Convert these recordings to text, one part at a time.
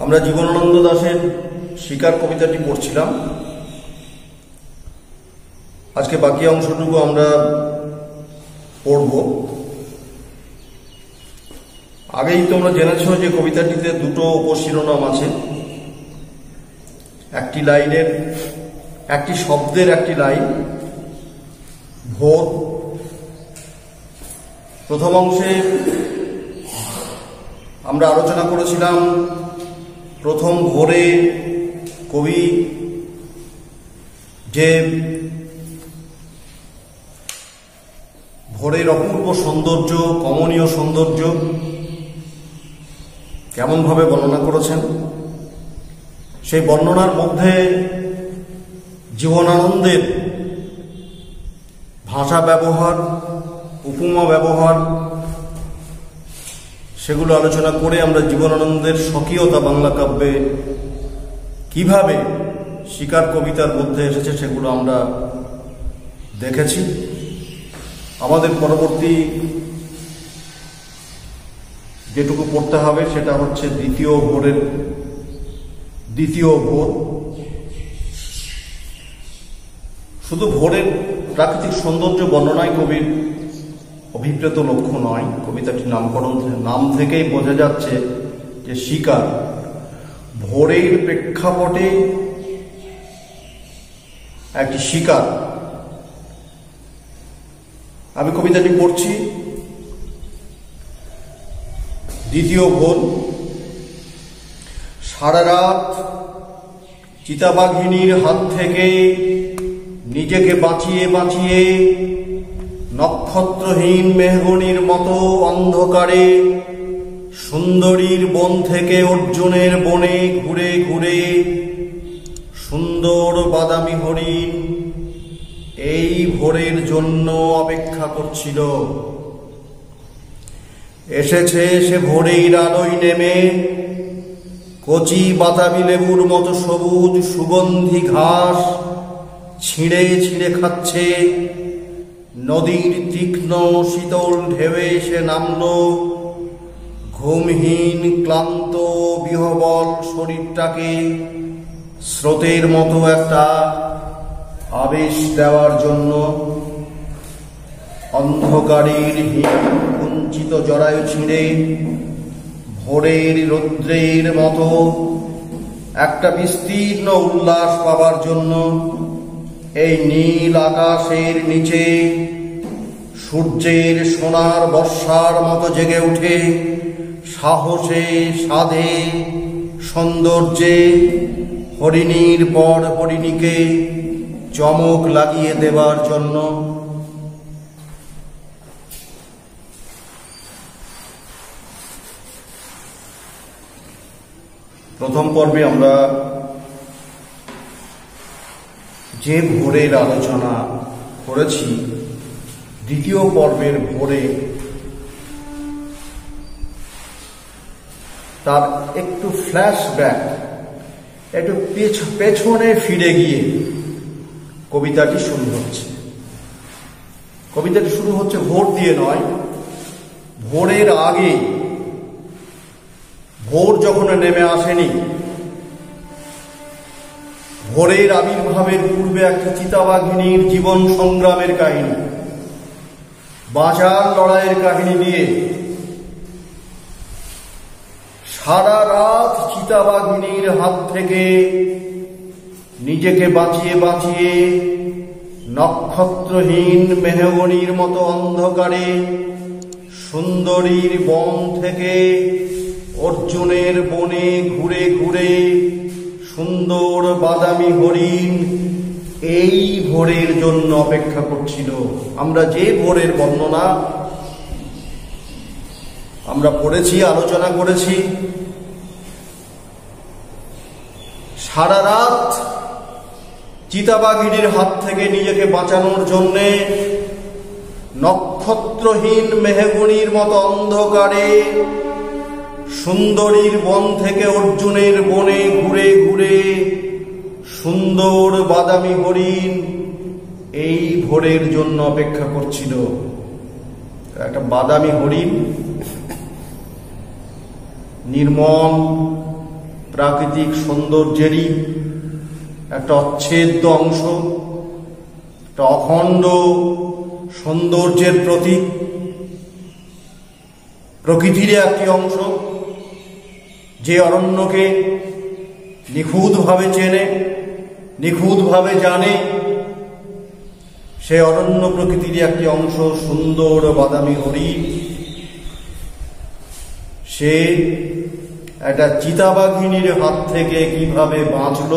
আমরা জীবনানন্দ দাশের শিকার কবিতাটি পড়ছিলাম। আজকে বাকি অংশটুকু আমরা পড়ব। আগেই তোমরা জেনেছো যে কবিতাটিতে দুটো উপশিরোনাম আছে। একটি লাইনের, একটি শব্দের একটি লাইন ভোর। প্রথম অংশে আমরা আলোচনা করেছিলাম প্রথম ভোরে কবি যে ভোরের অপূর্ব সৌন্দর্য, কমনীয় সৌন্দর্য কেমনভাবে বর্ণনা করেছেন। সেই বর্ণনার মধ্যে জীবনানন্দের ভাষা ব্যবহার, উপমা ব্যবহার, সেগুলো আলোচনা করে আমরা জীবনানন্দের স্বকীয়তা বাংলা কাব্যে কিভাবে শিকার কবিতার মধ্যে এসেছে সেগুলো আমরা দেখেছি। আমাদের পরবর্তী যেটুকু পড়তে হবে সেটা হচ্ছে দ্বিতীয় ভোরের দ্বিতীয় ভোর। শুধু ভোরের প্রাকৃতিক সৌন্দর্য বর্ণনায় কবির অভিপ্রেত লক্ষ্য নয়। কবিতাটির নাম থেকেই বোঝা যাচ্ছে যে শিকার ভোরের প্রেক্ষাপটে একটি শিকার। আমি কবিতাটি পড়ছি। দ্বিতীয় ভোর। সারা রাত চিতাবাঘিনীর হাত থেকে নিজেকে বাঁচিয়ে বাঁচিয়ে নক্ষত্রহীন মেহগনির মতো অন্ধকারে সুন্দরীর বন থেকে অর্জুনের বনে ঘুরে ঘুরে সুন্দর বাদামি হরিণ এই ভোরের জন্য অপেক্ষা করছিল। এসেছে সে ভোরের আলোয় নেমে কচি বাতাবি লেবুর মতো সবুজ সুগন্ধি ঘাস ছিঁড়ে ছিঁড়ে খাচ্ছে। নদীর তীক্ষ্ণ শীতল ঢেউয়ে এসে নামল। ঘুমহীন ক্লান্ত বিহবল শরীরটাকে স্রোতের মতো একটা আবেশ দেওয়ার জন্য। অন্ধকারের কুঞ্চিত জরায়ু ছিঁড়ে ভোরের রৌদ্রের মতো একটা বিস্তীর্ণ উল্লাস পাবার জন্য এই নীল আকাশের নিচে সূর্যের সোনার বর্ষার মতো জেগে উঠে সাহসে, সাধে, সৌন্দর্যে হরিণীর পর হরিণীকে চমক লাগিয়ে দেবার জন্য। প্রথম পর্বে আমরা যে ভোরের আলোচনা করেছি, দ্বিতীয় পর্বের ভোরে তার একটু ফ্ল্যাশব্যাক, একটু পেছনে ফিরে গিয়ে কবিতাটি শুরু হচ্ছে। কবিতাটি শুরু হচ্ছে ভোর দিয়ে নয়, ভোরের আগে। ভোর যখন নেমে আসেনি, ভোরের আবির্ভাবের পূর্বে একটা চিতাবাঘিনীর জীবন সংগ্রামের কাহিনী, বাঁচার লড়াইয়ের কাহিনী দিয়ে সারা রাত চিতাবাঘিনীর হাত থেকে নিজেকে বাঁচিয়ে বাঁচিয়ে নক্ষত্রহীন মেহগনির মতো অন্ধকারে সুন্দরীর বন থেকে অর্জুনের বনে ঘুরে ঘুরে সুন্দর বাদামি হরিণ এই ভোরের জন্য অপেক্ষা করছিল। আমরা যে ভোরের বর্ণনা আমরা পড়েছি, আলোচনা করেছি, সারা রাত চিতাবাঘিনীর হাত থেকে নিজেকে বাঁচানোর জন্যে নক্ষত্রহীন মেহগনির মতো অন্ধকারে সুন্দরীর বন থেকে অর্জুনের বনে ঘুরে ঘুরে সুন্দর বাদামি হরিণ এই ভোরের জন্য অপেক্ষা করছিল। একটা বাদামি হরিণ নির্মল প্রাকৃতিক সৌন্দর্যেরই একটা অচ্ছেদ্য অংশ, একটা অখণ্ড সৌন্দর্যের প্রতীক, প্রকৃতির একটি অংশ। যে অরণ্যকে নিখুঁতভাবে চেনে, নিখুঁতভাবে জানে, সে অরণ্য প্রকৃতির একটি অংশ। সুন্দর বাদামি হরিণ, সে একটা চিতাবাঘিনীর হাত থেকে কিভাবে বাঁচল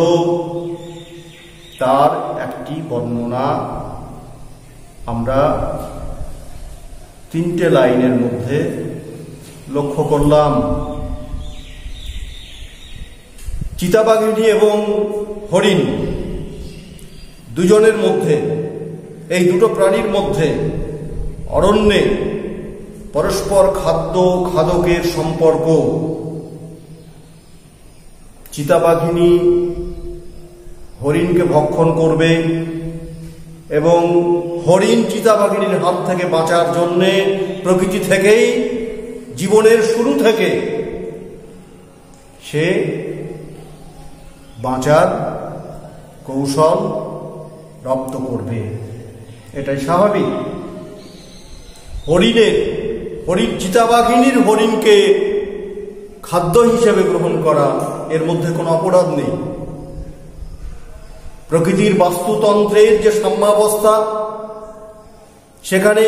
তার একটি বর্ণনা আমরা 3টে লাইনের মধ্যে লক্ষ্য করলাম। চিতাবাঘিনী এবং হরিণ দুজনের মধ্যে, এই দুটো প্রাণীর মধ্যে অরণ্যে পরস্পর খাদ্য খাদকের সম্পর্ক। চিতাবাঘিনী হরিণকে ভক্ষণ করবে এবং হরিণ চিতাবাঘিনীর হাত থেকে বাঁচার জন্যে প্রকৃতি থেকেই, জীবনের শুরু থেকে সে বাঁচার কৌশল রপ্ত করবে। এটাই স্বাভাবিক। চিতাবাঘিনীর হরিণকে খাদ্য হিসেবে গ্রহণ করা, এর মধ্যে কোনো অপরাধ নেই। প্রকৃতির বাস্তুতন্ত্রের যে সাম্যাবস্থা, সেখানে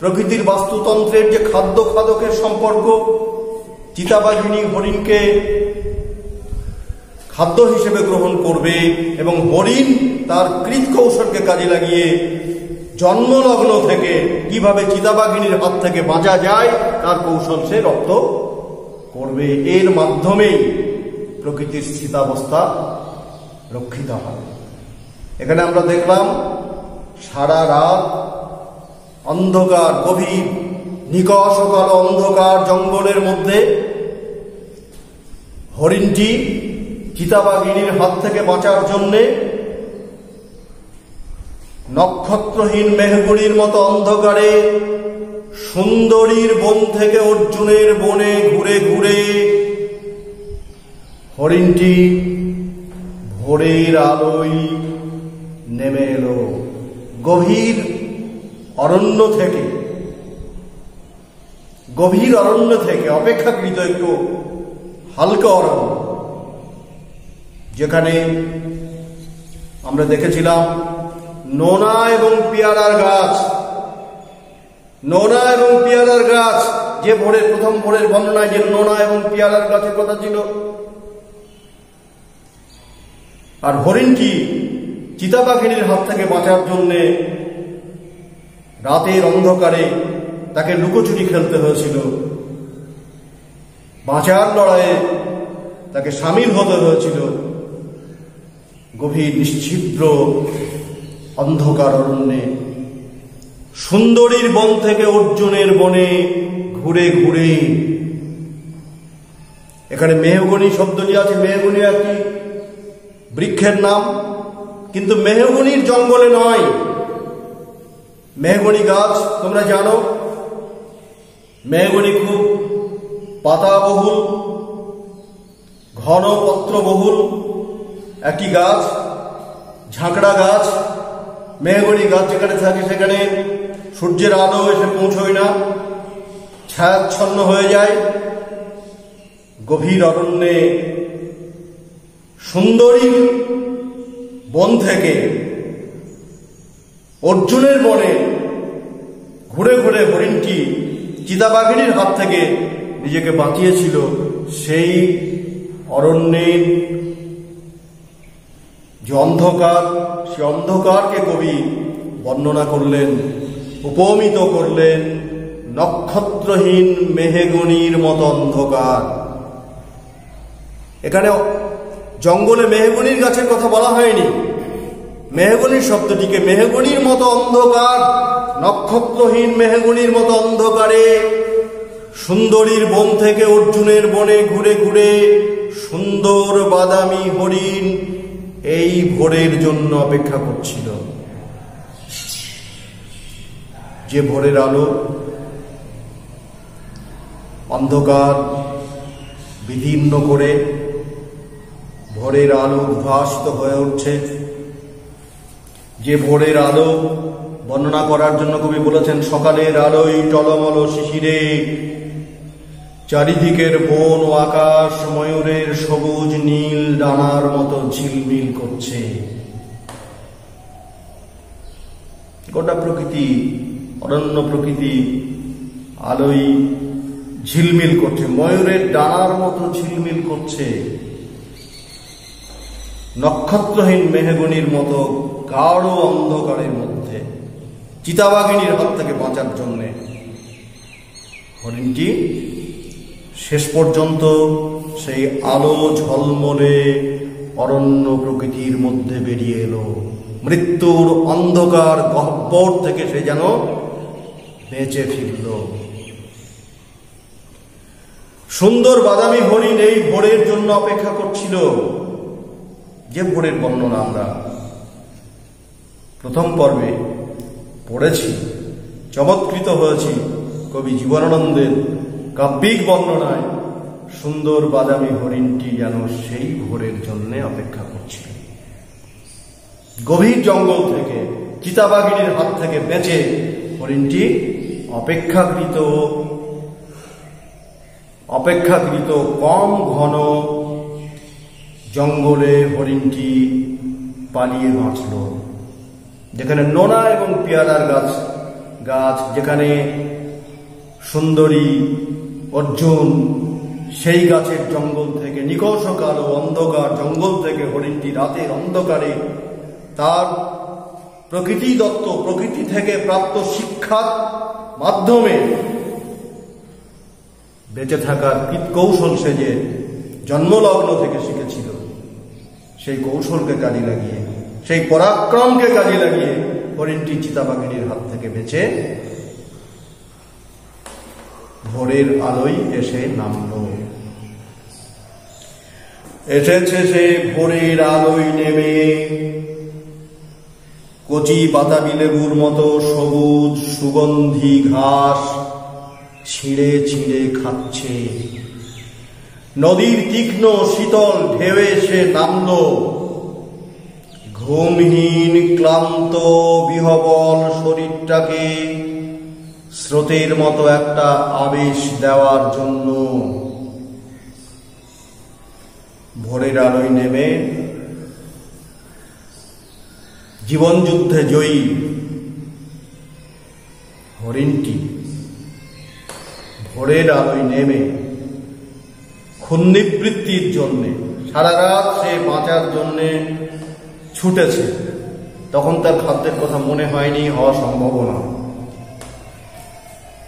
প্রকৃতির বাস্তুতন্ত্রের যে খাদ্য খাদকের সম্পর্ক, চিতাবাঘিনী হরিণকে খাদ্য হিসেবে গ্রহণ করবে এবং হরিণ তার কৃত কৌশলকে কাজে লাগিয়ে জন্মলগ্ন থেকে কিভাবে চিতাবাঘিনীর হাত থেকে বাঁচা যায় তার কৌশল সে রপ্ত করবে। এর মাধ্যমেই প্রকৃতির স্থিতাবস্থা রক্ষিত হবে। এখানে আমরা দেখলাম সারা রাত অন্ধকার, গভীর নিকষ কালো অন্ধকার জঙ্গলের মধ্যে হরিণটি চিতাবাঘিনীর হাত থেকে বাঁচার জন্যে নক্ষত্রহীন মেহগুড়ির মতো অন্ধকারে সুন্দরীর বন থেকে অর্জুনের বনে ঘুরে ঘুরে হরিণটি ভোরের আলোয় নেমে এলো। গভীর অরণ্য থেকে অপেক্ষাকৃত একটু হালকা অরণ্য, যেখানে আমরা দেখেছিলাম নোনা এবং পেয়ারার গাছ, যে প্রথম ভোরের বর্ণনায় যে নোনা এবং পেয়ারার গাছের কথা ছিল। আর হরিণটি চিতাবাঘিনীর হাত থেকে বাঁচার জন্য রাতের অন্ধকারে তাকে লুকোচুরি খেলতে হয়েছিল, বাঁচার লড়াইয়ে তাকে সামিল হতে হয়েছিল। গভীর নিশ্ছিদ্র অন্ধকার অরণ্যে সুন্দরীর বন থেকে অর্জুনের বনে ঘুরে ঘুরে। এখানে মেহগনি শব্দটি আছে। মেহগনি একটি বৃক্ষের নাম, কিন্তু মেহগনির জঙ্গলে নয়। মেহগনি গাছ তোমরা জানো, মেহগনি খুব পাতাবহুল, ঘন পত্রবহুল একটি গাছ, ঝাঁকড়া গাছ। মেহগনি গাছ যেখানে থাকে সেখানে সূর্যের আলো এসে পৌঁছয় না, ছায়াচ্ছন্ন হয়ে যায়। গভীর অরণ্যে সুন্দরী বন থেকে অর্জুনের বনে ঘুরে ঘুরে হরিণটি চিতাবাঘিনীর হাত থেকে নিজেকে বাঁচিয়েছিল। সেই অরণ্যের যে অন্ধকার, সে অন্ধকারকে কবি বর্ণনা করলেন, উপমিত করলেন নক্ষত্রহীন মেহগনির মতো অন্ধকার। এখানে জঙ্গলে মেহগনির গাছের কথা বলা হয়নি। মেহগনির শব্দটিকে মেহগনির মতো অন্ধকার, নক্ষত্রহীন মেহগনির মতো অন্ধকারে সুন্দরীর বন থেকে অর্জুনের বনে ঘুরে ঘুরে সুন্দর বাদামি হরিণ এই ভোরের জন্য অপেক্ষা করছিল। যে ভোরের আলো অন্ধকার বিদীর্ণ করে ভোরের আলো উদ্ভাসিত হয়ে উঠছে। যে ভোরের আলো বর্ণনা করার জন্য কবি বলেছেন, সকালের আলোয় টলমল শিশিরে চারিদিকের বন ও আকাশ ময়ূরের সবুজ নীল ডানার মতো ঝিলমিল করছে। গোটা প্রকৃতি, অরণ্য প্রকৃতি আলোয় ঝিলমিল করছে, ময়ূরের ডানার মতো ঝিলমিল করছে। নক্ষত্রহীন মেহগনির মতো গাঢ় অন্ধকারের মধ্যে চিতাবাঘিনীর হাত থেকে বাঁচার জন্যে হরিণটি শেষ পর্যন্ত সেই আলো ঝলমলে অরণ্য প্রকৃতির মধ্যে বেরিয়ে এলো। মৃত্যুর অন্ধকার গহ্বর থেকে সে যেন বেঁচে ফিরল। সুন্দর বাদামি হরিণ এই ভোরের জন্য অপেক্ষা করছিল, যে ভোরের বর্ণনা আমরা প্রথম পর্বে পড়েছি, চমৎকৃত হয়েছি কবি জীবনানন্দের কাব্যিক বর্ণনায়। সুন্দর বাদামি হরিণটি যেন সেই ভোরের জন্য অপেক্ষা করছিল। গভীর জঙ্গল থেকে চিতাবাঘিনীর হাত থেকে বেঁচে হরিণটি অপেক্ষাকৃত কম ঘন জঙ্গলে হরিণটি পালিয়ে বাঁচল। যেখানে নোনা এবং পেয়ারার গাছ, যেখানে সুন্দরী অর্জুন, সেই গাছের জঙ্গল থেকে, নিকষ কালো অন্ধকার জঙ্গল থেকে হরিণটি রাতের অন্ধকারে তার প্রকৃতি থেকে প্রাপ্ত শিক্ষার মাধ্যমে বেঁচে থাকার কৌশল সে যে জন্মলগ্ন থেকে শিখেছিল, সেই কৌশলকে কাজে লাগিয়ে, সেই পরাক্রমকে কাজে লাগিয়ে হরিণটি চিতাবাঘিনীর হাত থেকে বেঁচে ভোরের আলোয় এসে নামল। এসেছে সে ভোরের আলোয় নেমে, কচি বাতাবি লেবুর মতো সবুজ সুগন্ধি ঘাস ছিঁড়ে ছিঁড়ে খাচ্ছে। নদীর তীক্ষ্ণ শীতল ঢেউয়ে সে নামল। ঘুমহীন ক্লান্ত বিহবল শরীরটাকে স্রোতের মতো একটা আবেশ দেওয়ার জন্য ভোরের আলোয় নেমে জীবন যুদ্ধে জয়ী হরিণটি ভোরের আলোয় নেমে ক্ষুন্নিবৃত্তির জন্যে সারা রাত সে বাঁচার জন্যে ছুটেছে। তখন তার খাদ্যের কথা মনে হয়নি, হওয়া সম্ভব না।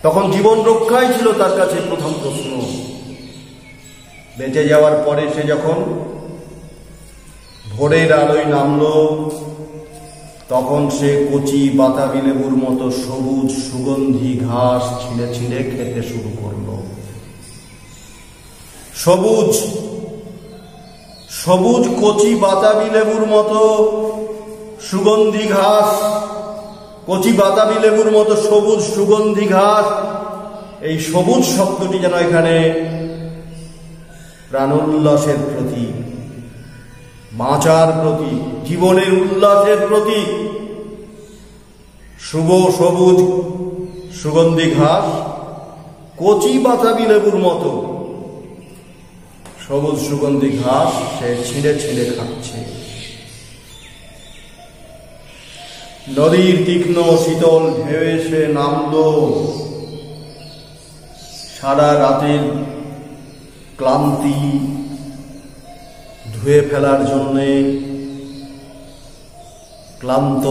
তখন জীবন রক্ষাই ছিল তার কাছে প্রথম প্রশ্ন। বেঁচে যাওয়ার পরে সে যখন ভোরের আলোয় নামল, তখন সে কচি বাতাবি লেবুর মতো সবুজ সুগন্ধি ঘাস ছিঁড়ে ছিঁড়ে খেতে শুরু করল। সবুজ কচি বাতাবি লেবুর মতো সুগন্ধি ঘাস, কচি বাতাবি লেবুর মতো সবুজ সুগন্ধি ঘাস। এই সবুজ শব্দটি যেন এখানে প্রাণোল্লাসের প্রতীক, বাঁচার প্রতীক, জীবনের উল্লাসের প্রতীক। সবুজ সুগন্ধি ঘাস, কচি বাতাবি লেবুর মতো সবুজ সুগন্ধি ঘাস সে ছিঁড়ে ছিঁড়ে খাচ্ছে। নদীর তীক্ষ্ণ শীতল ঢেউয়ে সে নামল। সারা রাতের ক্লান্তি ধুয়ে ফেলার জন্যে ক্লান্ত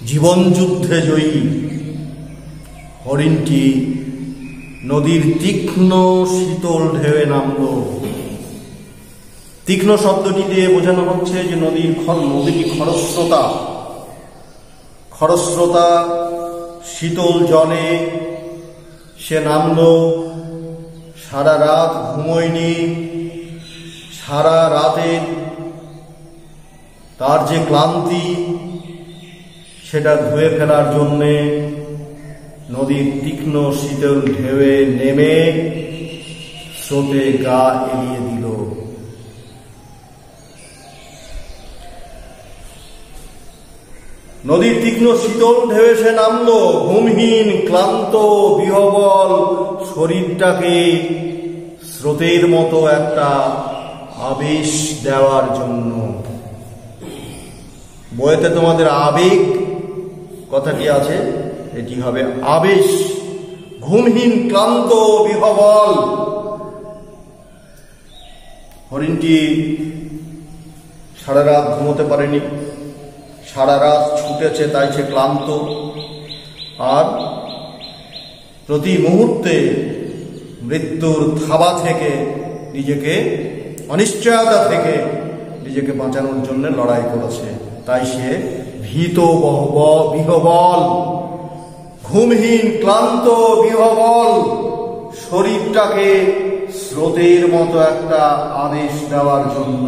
জীবন যুদ্ধে জয়ী হরিণটি নদীর তীক্ষ্ণ শীতল ঢেউয়ে নামল। তীক্ষ্ণ শব্দটি দিয়ে বোঝানো হচ্ছে যে নদীটি খরস্রোতা শীতল জলে সে নামল। সারা রাত ঘুমোয়নি, সারা রাতে তার যে ক্লান্তি সেটা ধুয়ে ফেলার জন্যে নদীর তীক্ষ্ণ শীতল ঢেউয়ে নেমে স্রোতে গা এলিয়ে দিল। নদীর তীক্ষ্ণ শীতল ঢেউ এসে নামলো ঘুমহীন ক্লান্ত বিহবল শরীরটাকে স্রোতের মতো একটা আবেশ দেওয়ার জন্য। বইতে তোমাদের আবেগ কথাটি আছে, এটি হবে আবেশ। ঘুমহীন ক্লান্ত বিহবল, হরিণটি সারা রাত ঘুমোতে পারেনি, সারা রাত ছুটেছে, তাই সে ক্লান্ত। আর প্রতি মুহূর্তে মৃত্যুর থাবা থেকে নিজেকে, অনিশ্চয়তা থেকে নিজেকে বাঁচানোর জন্য লড়াই করেছে, তাই সে ভীত বিহবল। ঘুমহীন ক্লান্ত বিহবল শরীরটাকে স্রোতের মতো একটা আদেশ দেওয়ার জন্য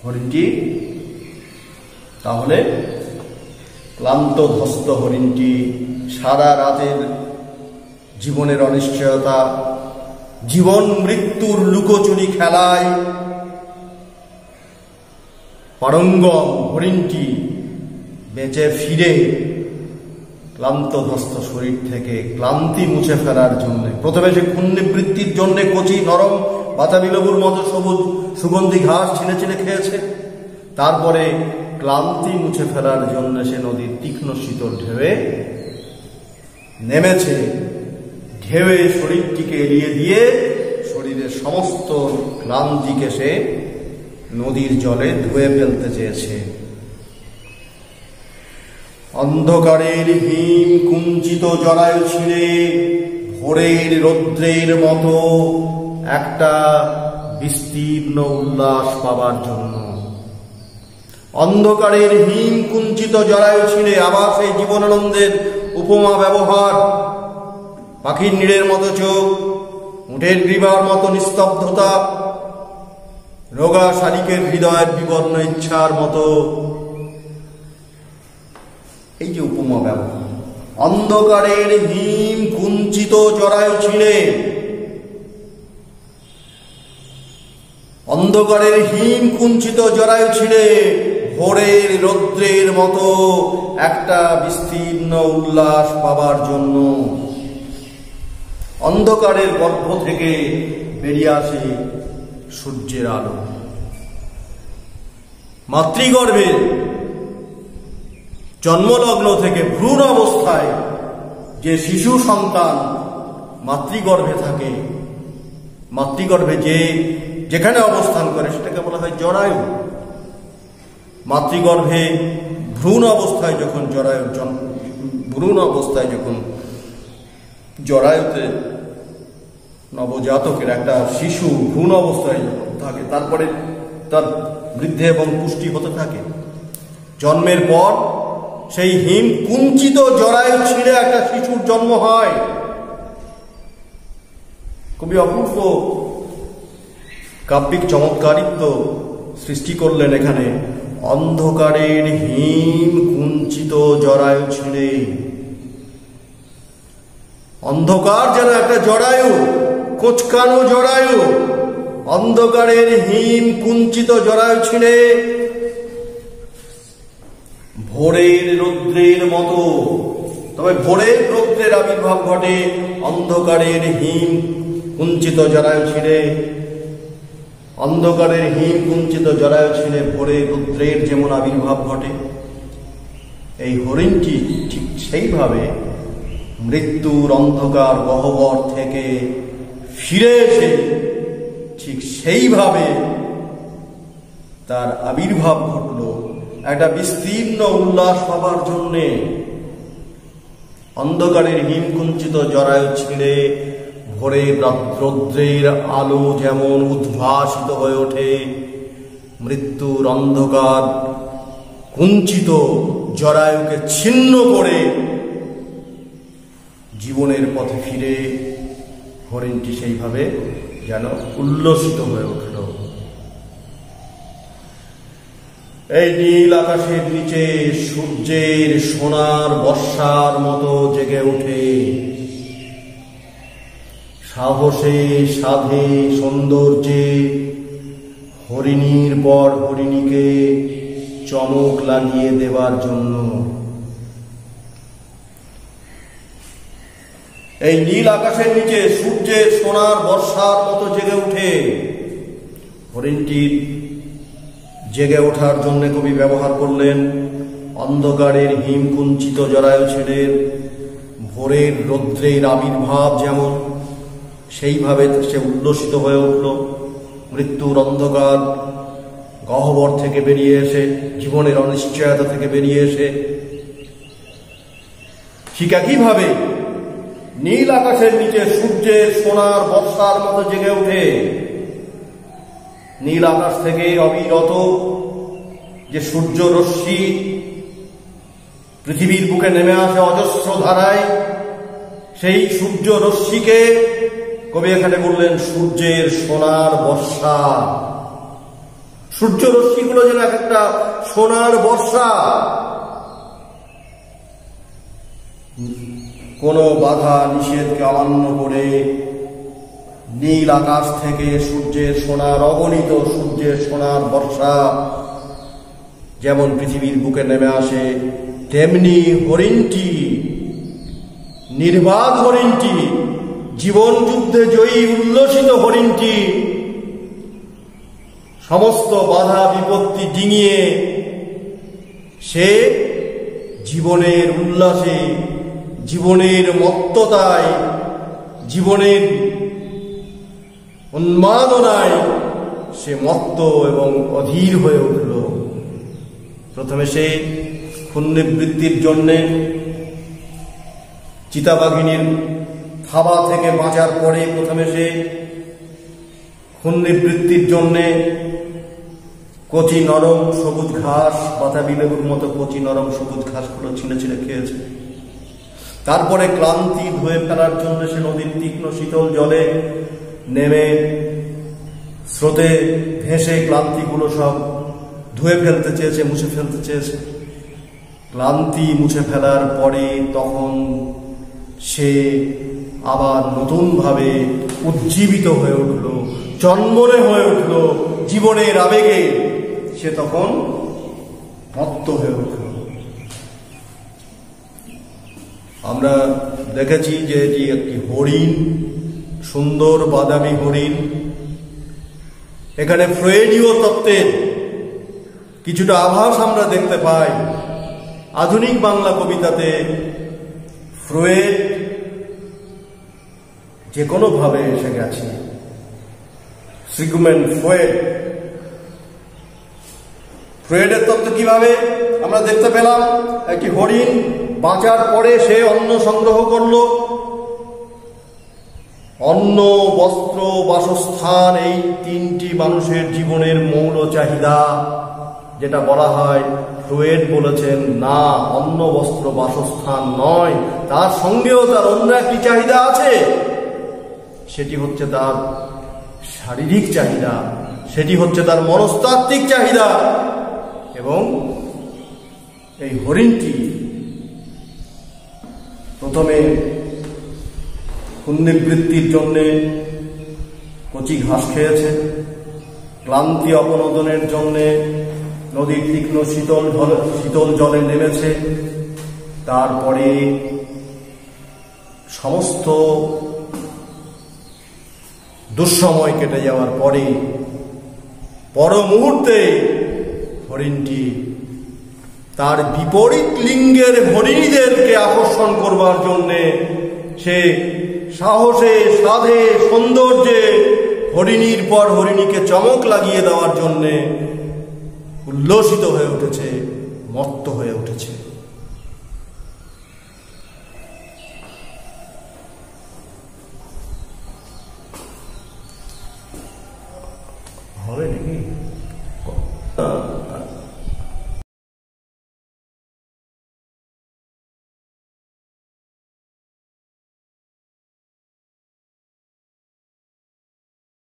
হরিণটি। তাহলে ক্লান্ত ধ্বস্ত হরিণটি সারা রাতের জীবনের অনিশ্চয়তা, জীবন মৃত্যুর লুকোচুরি খেলায় পারঙ্গম হরিণটি বেঁচে ফিরে ক্লান্ত ধ্বস্ত শরীর থেকে ক্লান্তি মুছে ফেলার জন্য প্রথমে সে খুন নিবৃত্তির জন্য কচি নরম বাতাবি লেবুর মতো সবুজ সুগন্ধি ঘাস ছিঁড়ে ছিঁড়ে খেয়েছে। তারপরে ক্লান্তি মুছে ফেলার জন্য সে নদীর তীক্ষ্ণ শীতল ঢেউয়ে নেমেছে। ঢেউয়ে শরীরটিকে এড়িয়ে দিয়ে শরীরের সমস্ত ক্লান্তিকে সে নদীর জলে ধুয়ে ফেলতে চেয়েছে। অন্ধকারের হিম কুঞ্চিত জরায়ু ছিঁড়ে ভোরের রৌদ্রের মতো একটা বিস্তীর্ণ উল্লাস পাবার জন্য। অন্ধকারের হিম কুঞ্চিত জরায়ু ছিঁড়ে আবার সেই জীবনানন্দের উপমা ব্যবহার। পাখির নীড়ের মতো চোখ, উটের গ্রীবার মতো নিস্তব্ধতা, রোগা শালিকের হৃদয়ের বিবর্ণ ইচ্ছার মতো এই যে উপমা ব্যবহার। অন্ধকারের হিম কুঞ্চিত জরায়ু ছিঁড়ে, অন্ধকারের হিম কুঞ্চিত জরায়ু ছিঁড়ে ভোরের রৌদ্রের মতো একটা বিস্তীর্ণ উল্লাস পাবার জন্য। অন্ধকারের গর্ভ থেকে বেরিয়ে আসে সূর্যের আলো। মাতৃগর্ভে জন্মলগ্ন থেকে ভ্রূণ অবস্থায় যে শিশু সন্তান মাতৃগর্ভে থাকে, মাতৃগর্ভে যেখানে অবস্থান করে সেটাকে বলা হয় জরায়ু। মাতৃগর্ভে ভ্রূণ অবস্থায় যখন জরায়ুতে নবজাতকের একটা শিশু ভ্রূণ অবস্থায় যখন থাকে, তারপরে তার বৃদ্ধি এবং পুষ্টি হতে থাকে। জন্মের পর সেই হিম কুঞ্চিত জরায়ু ছিঁড়ে একটা শিশুর জন্ম হয়। খুবই অপূর্ব কাব্যিক চমৎকারিত্ব সৃষ্টি করলেন এখানে। অন্ধকারের হিম কুঞ্চিত জরায়ু ছিঁড়ে, অন্ধকার যেন একটা জরায়ু, কোঁচকানো জরায়ু, অন্ধকারের হিম কুঞ্চিত জরায়ু ছিঁড়ে ভোরের রৌদ্রের মতো, তবে ভোরের রৌদ্রের আবির্ভাব ঘটে অন্ধকারের হিম কুঞ্চিত জরায়ু ছিঁড়ে। অন্ধকারের হিম কুঞ্চিত জরায়ু ছিঁড়ে ভোরের রৌদ্রের যেমন আবির্ভাব ঘটে, এই হরিণটি ঠিক সেইভাবে মৃত্যুর অন্ধকার গহ্বর থেকে ফিরে এসে ঠিক সেইভাবে তার আবির্ভাব ঘটল একটা বিস্তীর্ণ উল্লাস পাবার জন্যে। অন্ধকারের হিমকুঞ্চিত জরায়ু ছিঁড়ে ভোরের রৌদ্রের আলো যেমন উদ্ভাসিত হয়ে ওঠে, মৃত্যুর অন্ধকার কুঞ্চিত জরায়ুকে ছিন্ন করে জীবনের পথে ফিরে হরিণটি সেইভাবে যেন উল্লসিত হয়ে উঠল। এই নীল আকাশের নিচে সূর্যের সোনার বর্ষার মতো জেগে ওঠে। সাহসে সাধে সৌন্দর্যে হরিণীর পর হরিণীকে চমক লাগিয়ে দেবার জন্য। এই নীল আকাশের নিচে সূর্যের সোনার বর্ষার মতো জেগে উঠে। হরিণটির জেগে ওঠার জন্য কবি ব্যবহার করলেন অন্ধকারের হিমকুঞ্চিত জরায়ু ছেড়ে ভোরের রৌদ্রের আবির্ভাব যেমন, সেইভাবে সে উল্লসিত হয়ে উঠল। মৃত্যুর অন্ধকার গহ্বর থেকে বেরিয়ে এসে, জীবনের অনিশ্চয়তা থেকে বেরিয়ে এসে, ঠিক একইভাবে নীল আকাশের নিচে সূর্যের সোনার বর্ষার মতো জেগে উঠে। নীল আকাশ থেকে অবিরত যে সূর্য রশ্মি পৃথিবীর বুকে নেমে আসে অজস্র ধারায়, সেই সূর্য রশ্মিকে কবি এখানে বললেন সূর্যের সোনার বর্ষা। সূর্য রশ্মিগুলো যেন এক একটা সোনার বর্ষা, কোন বাধা নিষেধকে অমান্য করে নীল আকাশ থেকে সূর্যের সোনার অগণিত সূর্যের সোনার বর্ষা যেমন পৃথিবীর বুকে নেমে আসে, তেমনি হরিণটি, নির্বাক হরিণটি, জীবন যুদ্ধে জয়ী উল্লসিত হরিণটি সমস্ত বাধা বিপত্তি ডিঙিয়ে সে জীবনের উল্লাসে, জীবনের মত্ততায়, জীবনের উন্মাদনায় সে মত্ত এবং অধীর হয়ে উঠল। প্রথমে সে পুণ্যবৃত্তির জন্যে চিতাবাঘিনীর থাবা থেকে বাঁচার পরে প্রথমে সে পুণ্যবৃত্তির জন্যে কচি নরম সবুজ ঘাস, বাতাবি লেবুর মতো কচি নরম সবুজ ঘাসগুলো ছিঁড়ে ছিঁড়ে খেয়েছে। তারপরে ক্লান্তি ধুয়ে ফেলার জন্য সে নদীর তীক্ষ্ণ শীতল জলে নেমে স্রোতে ভেসে ক্লান্তিগুলো সব ধুয়ে ফেলতে চেয়েছে, মুছে ফেলতে চেয়েছে। ক্লান্তি মুছে ফেলার পরে তখন সে আবার নতুনভাবে উজ্জীবিত হয়ে উঠল, জন্মনে হয়ে উঠল, জীবনের আবেগে সে তখন মত্ত হয়ে উঠল। আমরা দেখেছি যে এটি একটি হরিণ, সুন্দর বাদামি হরিণ। এখানে ফ্রয়েডীয় তত্ত্বের কিছুটা আভাস আমরা দেখতে পাই। আধুনিক বাংলা কবিতাতে ফ্রয়েড যে কোনো ভাবে এসে গেছে। সিগমুন্ড ফ্রয়েডের তত্ত্ব কিভাবে আমরা দেখতে পেলাম, একটি হরিণ বাঁচার পরে সে অন্ন সংগ্রহ করল। অন্ন, বস্ত্র, বাসস্থান, এই তিনটি মানুষের জীবনের মৌল চাহিদা, যেটা বলা হয়। ফ্রয়েড বলেছেন না, অন্ন, বস্ত্র, বাসস্থান নয়, তার সঙ্গেও তার অন্য একটি চাহিদা আছে। সেটি হচ্ছে তার শারীরিক চাহিদা, সেটি হচ্ছে তার মনস্তাত্ত্বিক চাহিদা। এবং এই হরিণটি প্রথমে পুণ্যবৃত্তির জন্যে কচি ঘাস খেয়েছে, ক্লান্তি অপনোদনের জন্যে নদীর তীক্ষ্ণ শীতল জলে নেমেছে। তারপরে সমস্ত দুঃসময় কেটে যাওয়ার পরে পর মুহূর্তে হরিণটি তার বিপরীত লিঙ্গের হরিণীদেরকে আকর্ষণ করবার জন্যে সে সাহসে, সাধে, সৌন্দর্যে হরিণীর পর হরিণীকে চমক লাগিয়ে দেওয়ার জন্যে উল্লসিত হয়ে উঠেছে, মত্ত হয়ে উঠেছে। হবে নাকি?